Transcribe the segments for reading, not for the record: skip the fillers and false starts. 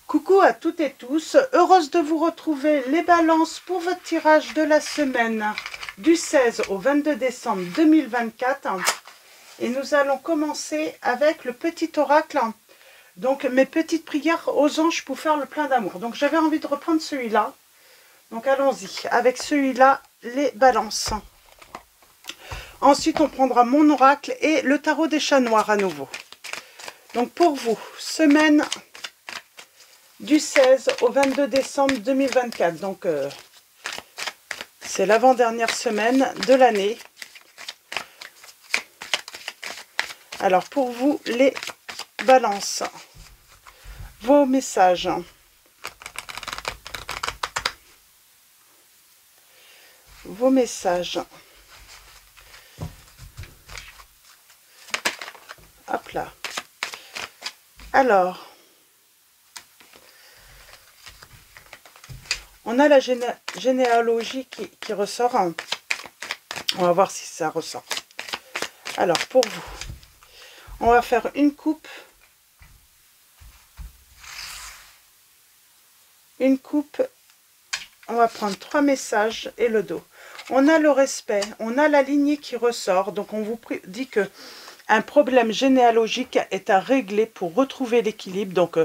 Coucou à toutes et tous, heureuse de vous retrouver les balances pour votre tirage de la semaine du 16 au 22 décembre 2024. Et nous allons commencer avec le petit oracle, donc mes petites prières aux anges pour faire le plein d'amour. Donc j'avais envie de reprendre celui-là, donc allons-y, avec celui-là, les balances. Ensuite on prendra mon oracle et le tarot des chats noirs à nouveau. Donc pour vous, semaine du 16 au 22 décembre 2024. Donc, c'est l'avant-dernière semaine de l'année. Alors, pour vous, les balances, vos messages. Vos messages. Hop là. Alors, on a la généalogie qui ressort. On va voir si ça ressort. Alors, pour vous, on va faire une coupe. Une coupe. On va prendre 3 messages et le dos. On a le respect, on a la lignée qui ressort. Donc, on vous dit que un problème généalogique est à régler pour retrouver l'équilibre. Donc,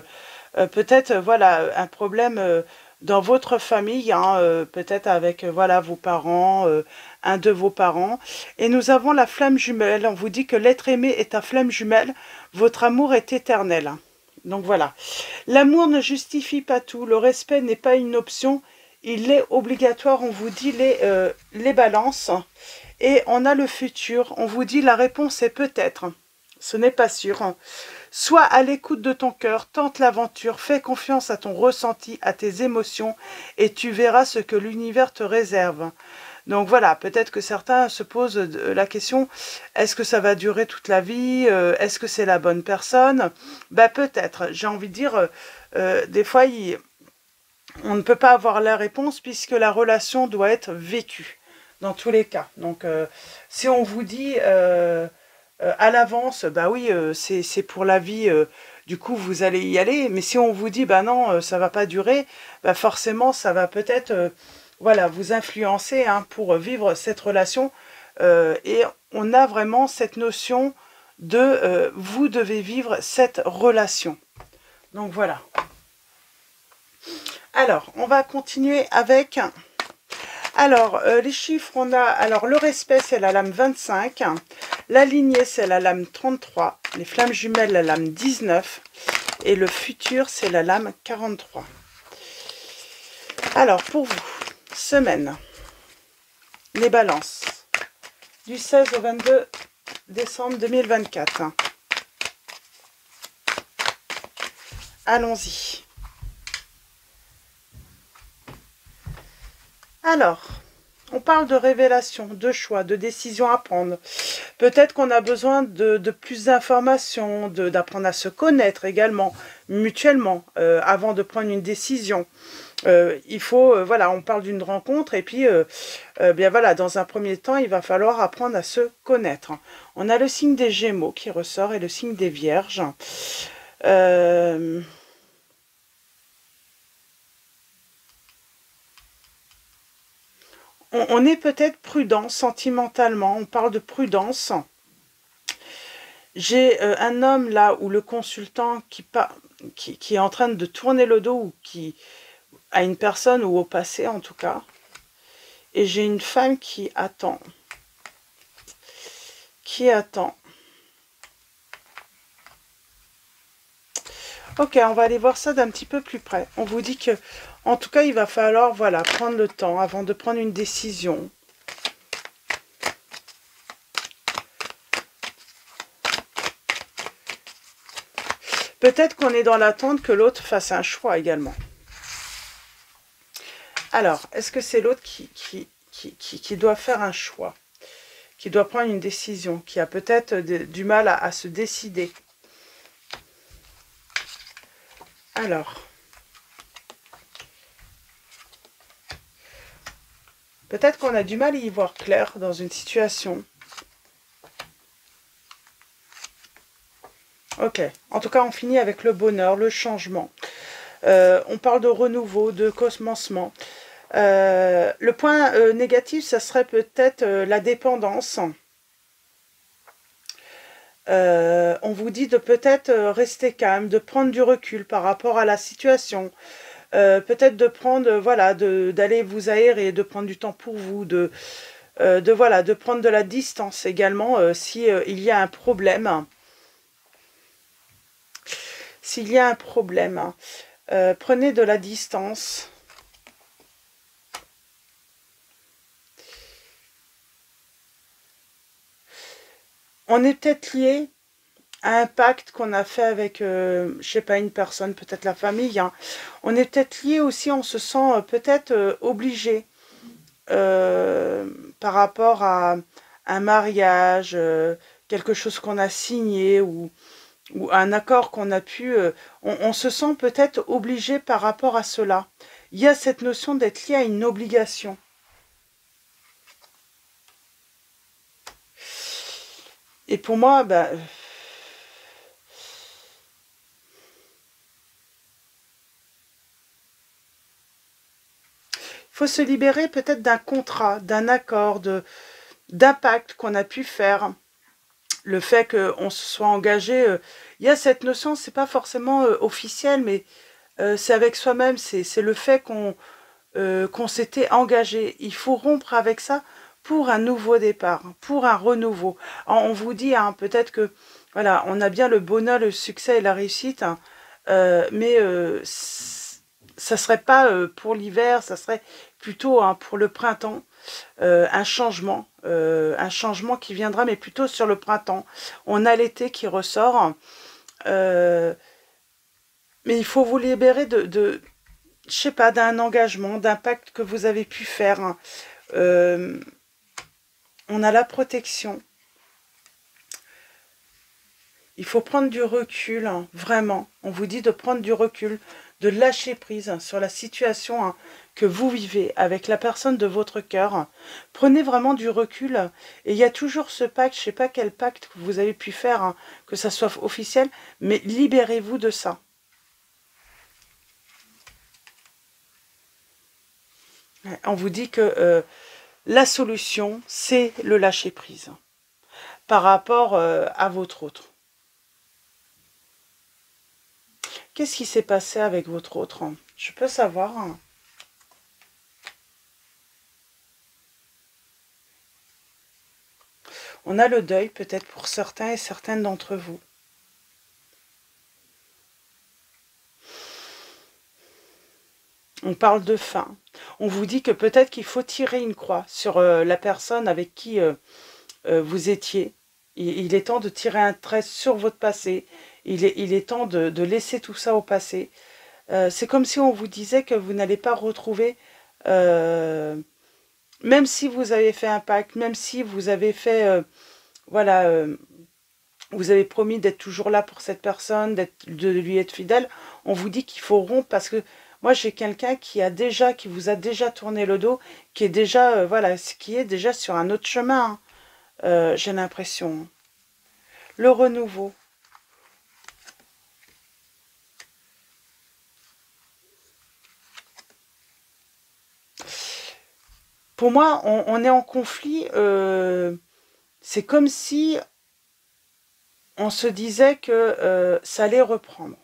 peut-être, voilà, un problème dans votre famille, hein, peut-être avec, voilà, vos parents, un de vos parents. Et nous avons la flamme jumelle. On vous dit que l'être aimé est à flamme jumelle. Votre amour est éternel. Donc, voilà. L'amour ne justifie pas tout. Le respect n'est pas une option. Il est obligatoire. On vous dit les balances. Et on a le futur, on vous dit la réponse est peut-être, ce n'est pas sûr. Sois à l'écoute de ton cœur, tente l'aventure, fais confiance à ton ressenti, à tes émotions et tu verras ce que l'univers te réserve. Donc voilà, peut-être que certains se posent la question, est-ce que ça va durer toute la vie? Est-ce que c'est la bonne personne? Ben peut-être, j'ai envie de dire, des fois on ne peut pas avoir la réponse puisque la relation doit être vécue. Dans tous les cas. Donc, si on vous dit à l'avance, bah oui, c'est pour la vie, du coup, vous allez y aller. Mais si on vous dit, bah non, ça va pas durer, bah forcément, ça va peut-être, voilà, vous influencer hein, pour vivre cette relation. Et on a vraiment cette notion de vous devez vivre cette relation. Donc, voilà. Alors, on va continuer avec... Alors, les chiffres, on a... Alors, le respect, c'est la lame 25. La lignée, c'est la lame 33. Les flammes jumelles, la lame 19. Et le futur, c'est la lame 43. Alors, pour vous, semaine, les balances, du 16 au 22 décembre 2024. Allons-y. Alors, on parle de révélation, de choix, de décision à prendre. Peut-être qu'on a besoin de plus d'informations, d'apprendre à se connaître également, mutuellement, avant de prendre une décision. Il faut, voilà, on parle d'une rencontre et puis, bien voilà, dans un premier temps, il va falloir apprendre à se connaître. On a le signe des Gémeaux qui ressort et le signe des Vierges. On est peut-être prudent sentimentalement, on parle de prudence. J'ai un homme là où le consultant qui est en train de tourner le dos ou qui à une personne ou au passé en tout cas. Et j'ai une femme qui attend. Qui attend. Ok, on va aller voir ça d'un petit peu plus près. On vous dit que, en tout cas, il va falloir, voilà, prendre le temps avant de prendre une décision. Peut-être qu'on est dans l'attente que l'autre fasse un choix également. Alors, est-ce que c'est l'autre qui doit faire un choix, qui doit prendre une décision, qui a peut-être du mal à se décider? Alors, peut-être qu'on a du mal à y voir clair dans une situation. Ok, en tout cas, on finit avec le bonheur, le changement. On parle de renouveau, de commencement. Le point négatif, ça serait peut-être la dépendance. On vous dit de peut-être rester calme, de prendre du recul par rapport à la situation. Peut-être de prendre, voilà, d'aller vous aérer, de prendre du temps pour vous, voilà, de prendre de la distance également si il y a un problème. S'il y a un problème, prenez de la distance. On est peut-être lié à un pacte qu'on a fait avec, je sais pas, une personne, peut-être la famille. Hein. On est peut-être lié aussi, on se sent peut-être obligé par rapport à un mariage, quelque chose qu'on a signé ou un accord qu'on a pu... on se sent peut-être obligé par rapport à cela. Il y a cette notion d'être lié à une obligation. Et pour moi, bah, il faut se libérer peut-être d'un contrat, d'un accord, d'un pacte qu'on a pu faire. Le fait qu'on se soit engagé, il y a cette notion, c'est pas forcément officiel, mais c'est avec soi-même, c'est le fait qu'on s'était engagé. Il faut rompre avec ça pour un nouveau départ, pour un renouveau. On vous dit hein, peut-être que voilà, on a bien le bonheur, le succès et la réussite, hein, mais ça serait pas pour l'hiver, ça serait plutôt hein, pour le printemps. Un changement qui viendra, mais plutôt sur le printemps. On a l'été qui ressort, mais il faut vous libérer de je sais pas, d'un engagement, d'un pacte que vous avez pu faire. Hein. On a la protection. Il faut prendre du recul, hein, vraiment. On vous dit de prendre du recul, de lâcher prise hein, sur la situation hein, que vous vivez avec la personne de votre cœur. Prenez vraiment du recul. Et il y a toujours ce pacte, je ne sais pas quel pacte que vous avez pu faire, hein, que ça soit officiel, mais libérez-vous de ça. On vous dit que la solution, c'est le lâcher prise par rapport à votre autre. Qu'est-ce qui s'est passé avec votre autre? Je peux savoir. On a le deuil peut-être pour certains et certaines d'entre vous. On parle de fin. On vous dit que peut-être qu'il faut tirer une croix sur la personne avec qui vous étiez. Il est temps de tirer un trait sur votre passé. Il est temps de laisser tout ça au passé. C'est comme si on vous disait que vous n'allez pas retrouver, même si vous avez fait un pacte, même si vous avez fait, voilà, vous avez promis d'être toujours là pour cette personne, de lui être fidèle, on vous dit qu'il faut rompre parce que moi j'ai quelqu'un qui vous a déjà tourné le dos, qui est déjà, voilà, qui est déjà sur un autre chemin, hein, j'ai l'impression. Le renouveau. Pour moi, on est en conflit, c'est comme si on se disait que ça allait reprendre.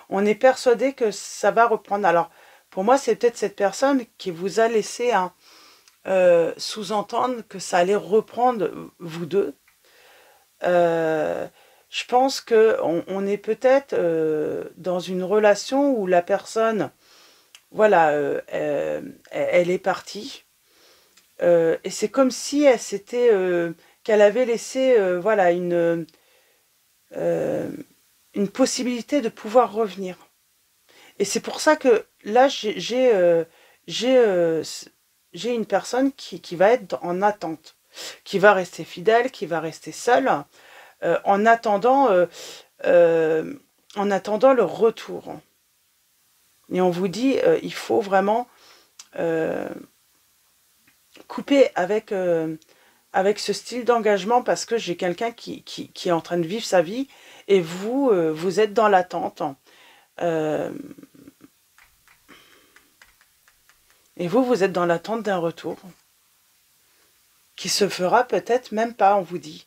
On est persuadé que ça va reprendre. Alors, pour moi, c'est peut-être cette personne qui vous a laissé sous-entendre que ça allait reprendre vous deux. Je pense qu'on est peut-être dans une relation où la personne, voilà, elle est partie. Et c'est comme si elle s'était, qu'elle avait laissé, voilà, une possibilité de pouvoir revenir. Et c'est pour ça que là, j'ai une personne qui va être en attente, qui va rester fidèle, qui va rester seule, en attendant le retour. Et on vous dit, il faut vraiment couper avec ce style d'engagement parce que j'ai quelqu'un qui est en train de vivre sa vie et vous êtes dans l'attente. Et vous, vous êtes dans l'attente d'un retour qui se fera peut-être même pas, on vous dit.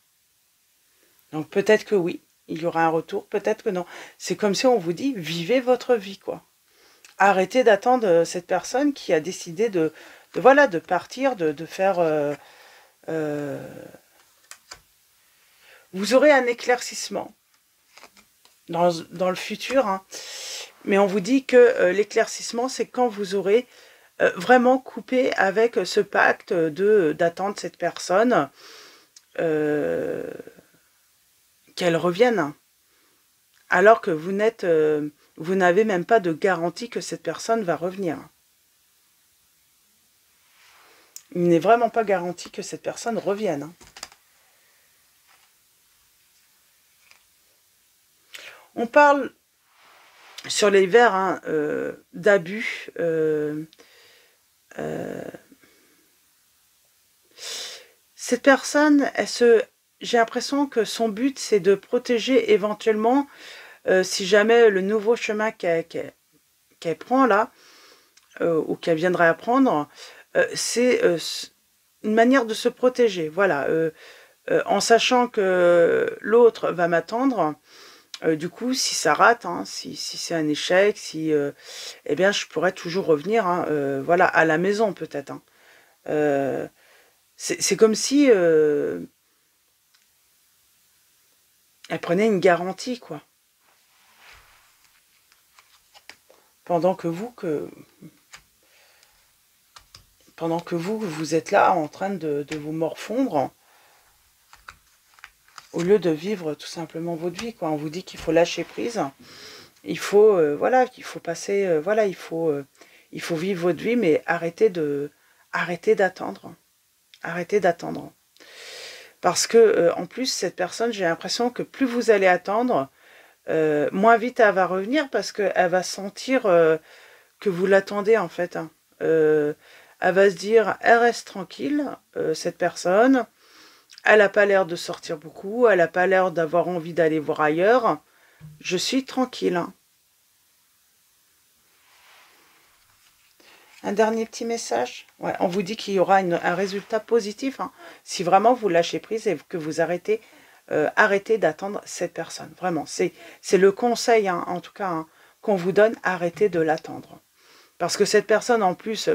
Donc peut-être que oui, il y aura un retour, peut-être que non. C'est comme si on vous dit, vivez votre vie, quoi. Arrêtez d'attendre cette personne qui a décidé voilà, de partir, de faire... vous aurez un éclaircissement dans le futur, hein. Mais on vous dit que l'éclaircissement, c'est quand vous aurez vraiment coupé avec ce pacte d'attendre cette personne qu'elle revienne. Alors que vous n'avez même pas de garantie que cette personne va revenir. Il n'est vraiment pas garanti que cette personne revienne, hein. On parle sur les vers, hein, d'abus. Cette personne, j'ai l'impression que son but, c'est de protéger éventuellement, si jamais le nouveau chemin qu'elle prend là, ou qu'elle viendrait à prendre, c'est une manière de se protéger. Voilà, en sachant que l'autre va m'attendre. Du coup, si ça rate, hein, si c'est un échec, eh bien, je pourrais toujours revenir, hein, voilà, à la maison peut-être, hein. C'est comme si elle prenait une garantie, quoi. Pendant que vous êtes là en train de vous morfondre, au lieu de vivre tout simplement votre vie, quoi. On vous dit qu'il faut lâcher prise, il faut, voilà, qu'il faut passer, voilà, il faut vivre votre vie, mais arrêtez d'attendre. Arrêtez d'attendre. Parce que, en plus, cette personne, j'ai l'impression que plus vous allez attendre, moins vite elle va revenir, parce qu'elle va sentir que vous l'attendez, en fait, hein. Elle va se dire, elle reste tranquille, cette personne. Elle n'a pas l'air de sortir beaucoup, elle n'a pas l'air d'avoir envie d'aller voir ailleurs. Je suis tranquille, hein. Un dernier petit message. Ouais, on vous dit qu'il y aura un résultat positif, hein, si vraiment vous lâchez prise et que vous arrêtez d'attendre cette personne. Vraiment, c'est le conseil, hein, en tout cas, hein, qu'on vous donne, arrêtez de l'attendre. Parce que cette personne, en plus,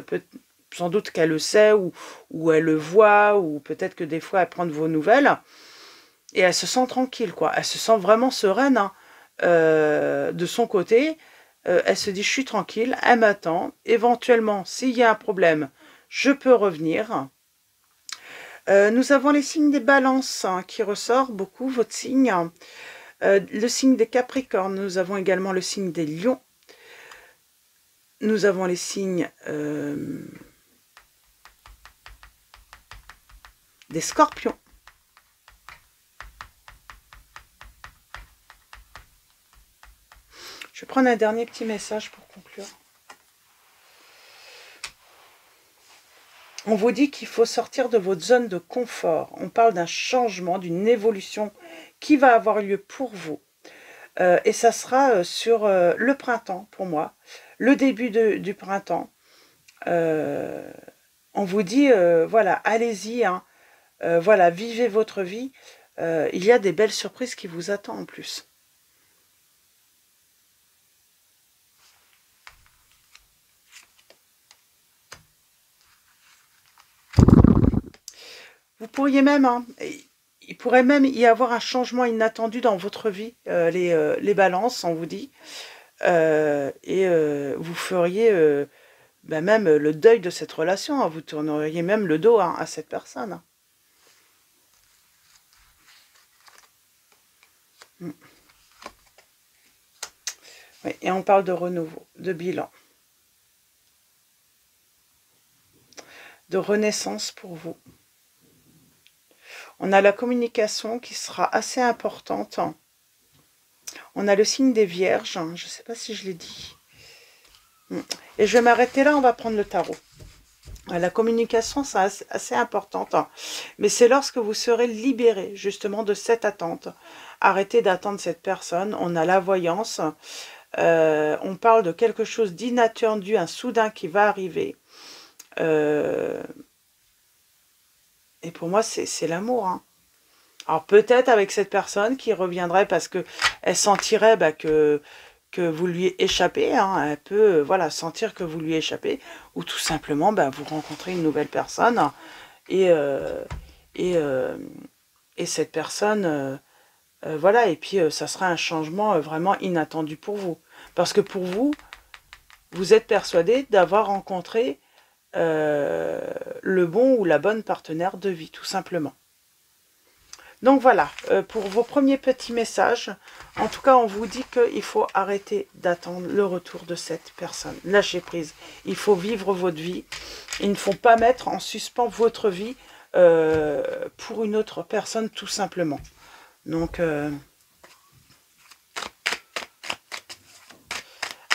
sans doute qu'elle le sait, ou elle le voit, ou peut-être que des fois elle prend de vos nouvelles, et elle se sent tranquille, quoi. Elle se sent vraiment sereine, hein, de son côté. Elle se dit, je suis tranquille, elle m'attend. Éventuellement, s'il y a un problème, je peux revenir. Nous avons les signes des balances, hein, qui ressort beaucoup, votre signe. Le signe des capricornes, nous avons également le signe des lions. Nous avons les signes des scorpions. Je vais prendre un dernier petit message pour conclure. On vous dit qu'il faut sortir de votre zone de confort. On parle d'un changement, d'une évolution qui va avoir lieu pour vous. Et ça sera sur le printemps, pour moi. Le début du printemps. On vous dit, voilà, allez-y, hein, voilà, vivez votre vie. Il y a des belles surprises qui vous attendent en plus. Vous pourriez même, hein, il pourrait même y avoir un changement inattendu dans votre vie, les balances, on vous dit. Vous feriez même le deuil de cette relation, hein, vous tourneriez même le dos, hein, à cette personne. Oui, et on parle de renouveau, de bilan, de renaissance pour vous. On a la communication qui sera assez importante. On a le signe des vierges, je ne sais pas si je l'ai dit. Et je vais m'arrêter là, on va prendre le tarot. La communication, c'est assez importante. Mais c'est lorsque vous serez libéré, justement, de cette attente. Arrêtez d'attendre cette personne. On a la voyance. On parle de quelque chose d'inattendu, un soudain qui va arriver. Et pour moi, c'est l'amour. Hein. Alors peut-être avec cette personne qui reviendrait parce que elle sentirait que vous lui échappez. Hein. Elle peut voilà, sentir que vous lui échappez. Ou tout simplement, vous rencontrez une nouvelle personne. Et, et, euh, et cette personne... voilà, et puis ça sera un changement vraiment inattendu pour vous. Parce que pour vous, vous êtes persuadé d'avoir rencontré le bon ou la bonne partenaire de vie, tout simplement. Donc voilà, pour vos premiers petits messages, en tout cas, on vous dit qu'il faut arrêter d'attendre le retour de cette personne. Lâchez prise. Il faut vivre votre vie. Il ne faut pas mettre en suspens votre vie pour une autre personne, tout simplement. Donc...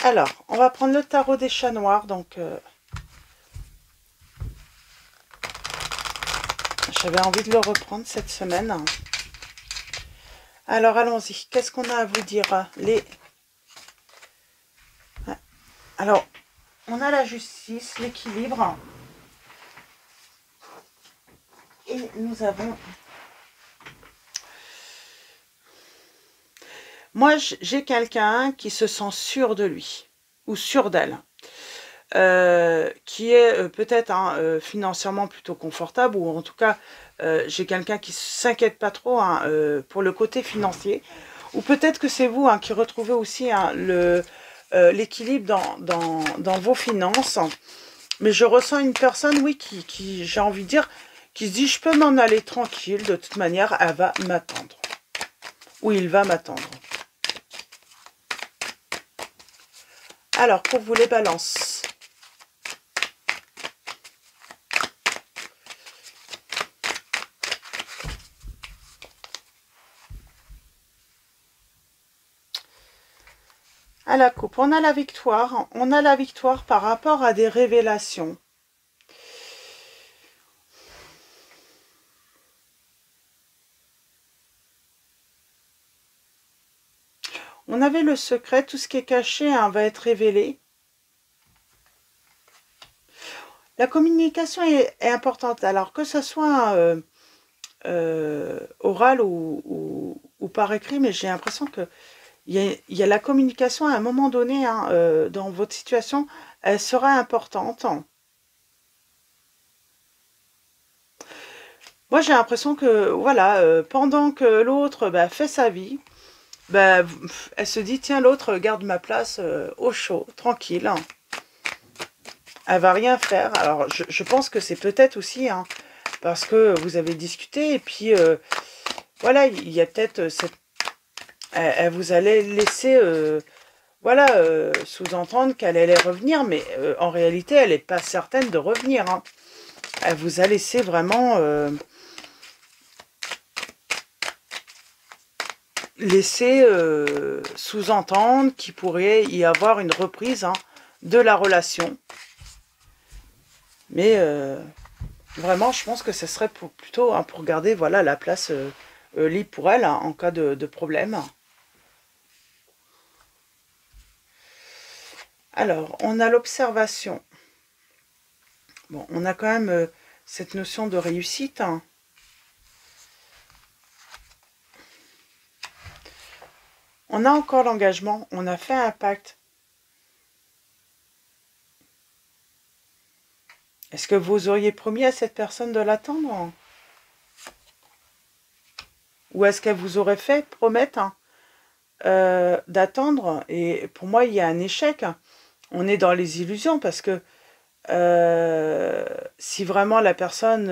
alors, on va prendre le tarot des chats noirs. Donc, j'avais envie de le reprendre cette semaine. Alors, allons-y. Qu'est-ce qu'on a à vous dire? Alors, on a la justice, l'équilibre. Et nous avons... Moi, j'ai quelqu'un qui se sent sûr de lui. Ou sûr d'elle. Qui est peut-être financièrement plutôt confortable, ou en tout cas j'ai quelqu'un qui s'inquiète pas trop pour le côté financier, ou peut-être que c'est vous qui retrouvez aussi l'équilibre dans vos finances, mais je ressens une personne, oui, qui j'ai envie de dire, qui se dit je peux m'en aller tranquille, de toute manière elle va m'attendre, ou il va m'attendre. Alors pour vous les balances, à la coupe, on a la victoire. On a la victoire par rapport à des révélations. On avait le secret, tout ce qui est caché va être révélé. La communication est importante. Alors que ce soit oral ou par écrit, mais j'ai l'impression que il y a la communication à un moment donné dans votre situation, elle sera importante. Moi, j'ai l'impression que, voilà, pendant que l'autre fait sa vie, elle se dit, tiens, l'autre garde ma place au chaud, tranquille. Elle va rien faire. Alors, je pense que c'est peut-être aussi parce que vous avez discuté, et puis, voilà, il y a peut-être cette... Elle vous allait laisser... voilà, sous-entendre qu'elle allait revenir, mais en réalité, elle n'est pas certaine de revenir. Elle vous a laissé vraiment sous-entendre qu'il pourrait y avoir une reprise de la relation. Mais vraiment, je pense que ce serait plutôt pour garder voilà, la place libre pour elle en cas de problème. Alors, on a l'observation. Bon, on a quand même cette notion de réussite. On a encore l'engagement. On a fait un pacte. Est-ce que vous auriez promis à cette personne de l'attendre? Ou est-ce qu'elle vous aurait fait promettre d'attendre? Et pour moi, il y a un échec. On est dans les illusions parce que si vraiment la personne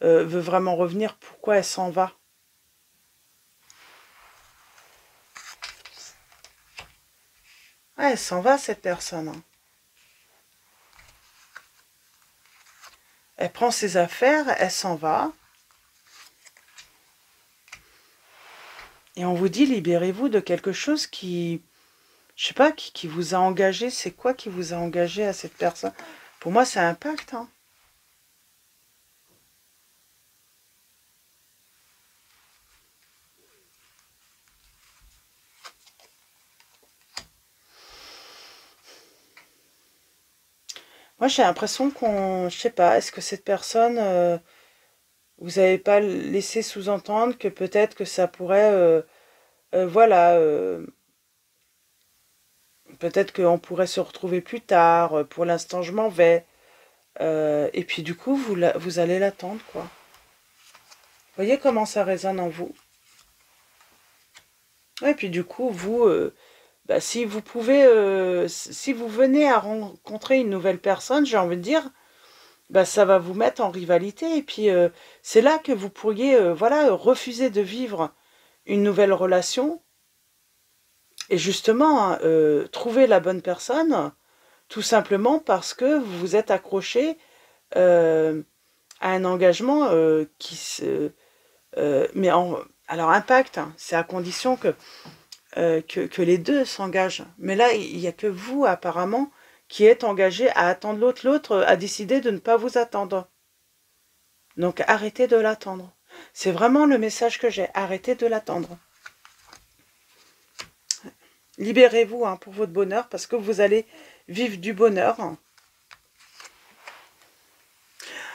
veut vraiment revenir, pourquoi elle s'en va? Ouais, elle s'en va, cette personne. Elle prend ses affaires, elle s'en va. Et on vous dit, libérez-vous de quelque chose qui, je sais pas, qui vous a engagé. C'est quoi qui vous a engagé à cette personne? Pour moi, c'est un pacte. Moi, j'ai l'impression qu'on... Je sais pas, est-ce que cette personne... vous n'avez pas laissé sous-entendre que peut-être que ça pourrait... voilà... peut-être qu'on pourrait se retrouver plus tard. Pour l'instant, je m'en vais. Et puis du coup, vous allez l'attendre, quoi. Vous voyez comment ça résonne en vous. Et puis du coup, vous... bah, si vous pouvez... si vous venez à rencontrer une nouvelle personne, j'ai envie de dire... bah, ça va vous mettre en rivalité. Et puis, c'est là que vous pourriez voilà, refuser de vivre une nouvelle relation. Et justement, hein, trouver la bonne personne, tout simplement parce que vous vous êtes accroché à un engagement qui se... alors, impact, hein, c'est à condition que les deux s'engagent. Mais là, il n'y a que vous, apparemment, qui êtes engagé à attendre l'autre. L'autre a décidé de ne pas vous attendre. Donc, arrêtez de l'attendre. C'est vraiment le message que j'ai. Arrêtez de l'attendre. Libérez-vous hein, pour votre bonheur, parce que vous allez vivre du bonheur.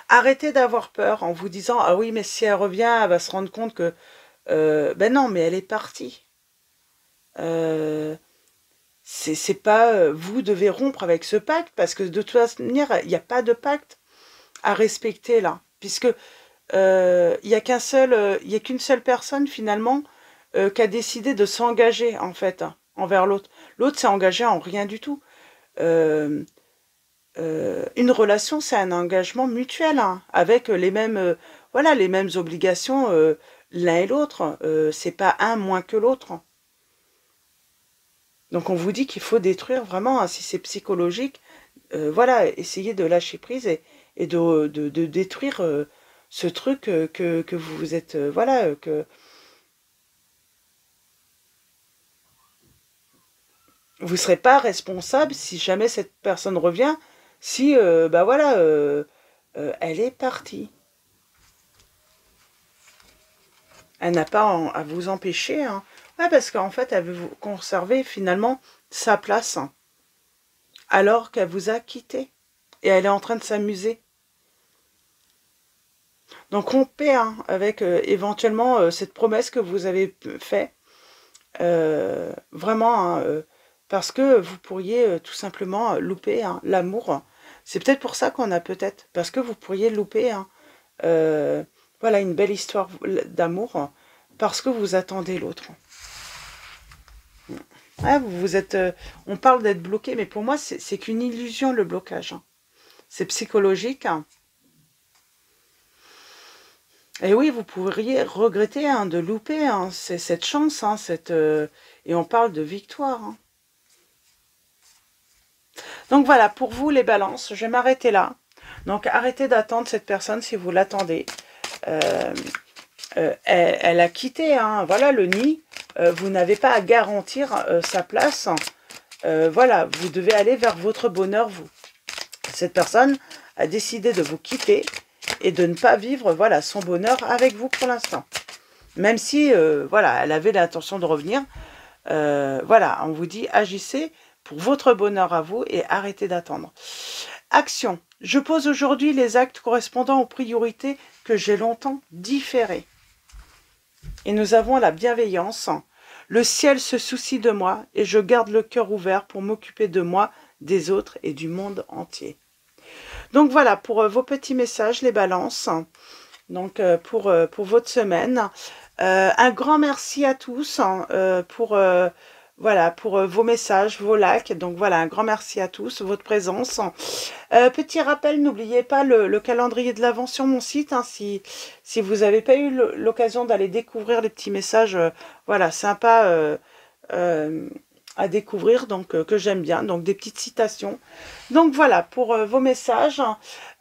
Arrêtez d'avoir peur en vous disant « Ah oui, mais si elle revient, elle va se rendre compte que... ben non, mais elle est partie. C'est pas... vous devez rompre avec ce pacte, parce que de toute manière, il n'y a pas de pacte à respecter là. Puisque il n'y a qu'une seule personne finalement qui a décidé de s'engager en fait envers l'autre. L'autre s'est engagé en rien du tout. Une relation, c'est un engagement mutuel hein, avec les mêmes voilà les mêmes obligations l'un et l'autre. C'est pas un moins que l'autre. Donc on vous dit qu'il faut détruire vraiment hein, si c'est psychologique. Voilà, essayez de lâcher prise et de détruire ce truc que vous êtes voilà que vous serez pas responsable si jamais cette personne revient si bah voilà elle est partie. Elle n'a pas à vous empêcher hein. Ouais, parce qu'en fait elle veut vous conserver finalement sa place hein, alors qu'elle vous a quitté et elle est en train de s'amuser. Donc rompez hein, avec éventuellement cette promesse que vous avez faite. Vraiment, hein, parce que vous pourriez tout simplement louper hein, l'amour. C'est peut-être pour ça qu'on a peut-être, parce que vous pourriez louper hein, voilà, une belle histoire d'amour, parce que vous attendez l'autre. Ouais, vous êtes, on parle d'être bloqué, mais pour moi, c'est qu'une illusion, le blocage. Hein. C'est psychologique. Hein. Et oui, vous pourriez regretter hein, de louper hein, cette chance, hein, et on parle de victoire. Hein. Donc voilà, pour vous les balances, je vais m'arrêter là. Donc arrêtez d'attendre cette personne si vous l'attendez. Elle a quitté, hein, voilà le nid. Vous n'avez pas à garantir sa place. Voilà, vous devez aller vers votre bonheur, vous. Cette personne a décidé de vous quitter et de ne pas vivre voilà, son bonheur avec vous pour l'instant. Même si voilà, elle avait l'intention de revenir. Voilà, on vous dit agissez pour votre bonheur à vous et arrêtez d'attendre. Action. Je pose aujourd'hui les actes correspondant aux priorités que j'ai longtemps différées. Et nous avons la bienveillance. Le ciel se soucie de moi et je garde le cœur ouvert pour m'occuper de moi, des autres et du monde entier. Donc voilà pour vos petits messages, les balances. Donc pour votre semaine. Un grand merci à tous pour... voilà, pour vos messages, vos likes. Donc voilà, un grand merci à tous, votre présence. Petit rappel, n'oubliez pas le calendrier de l'Avent sur mon site. Hein, si vous n'avez pas eu l'occasion d'aller découvrir les petits messages, voilà, sympa à découvrir, donc que j'aime bien. Donc des petites citations. Donc voilà, pour vos messages.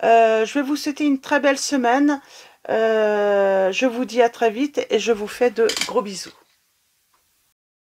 Je vais vous souhaiter une très belle semaine. Je vous dis à très vite et je vous fais de gros bisous.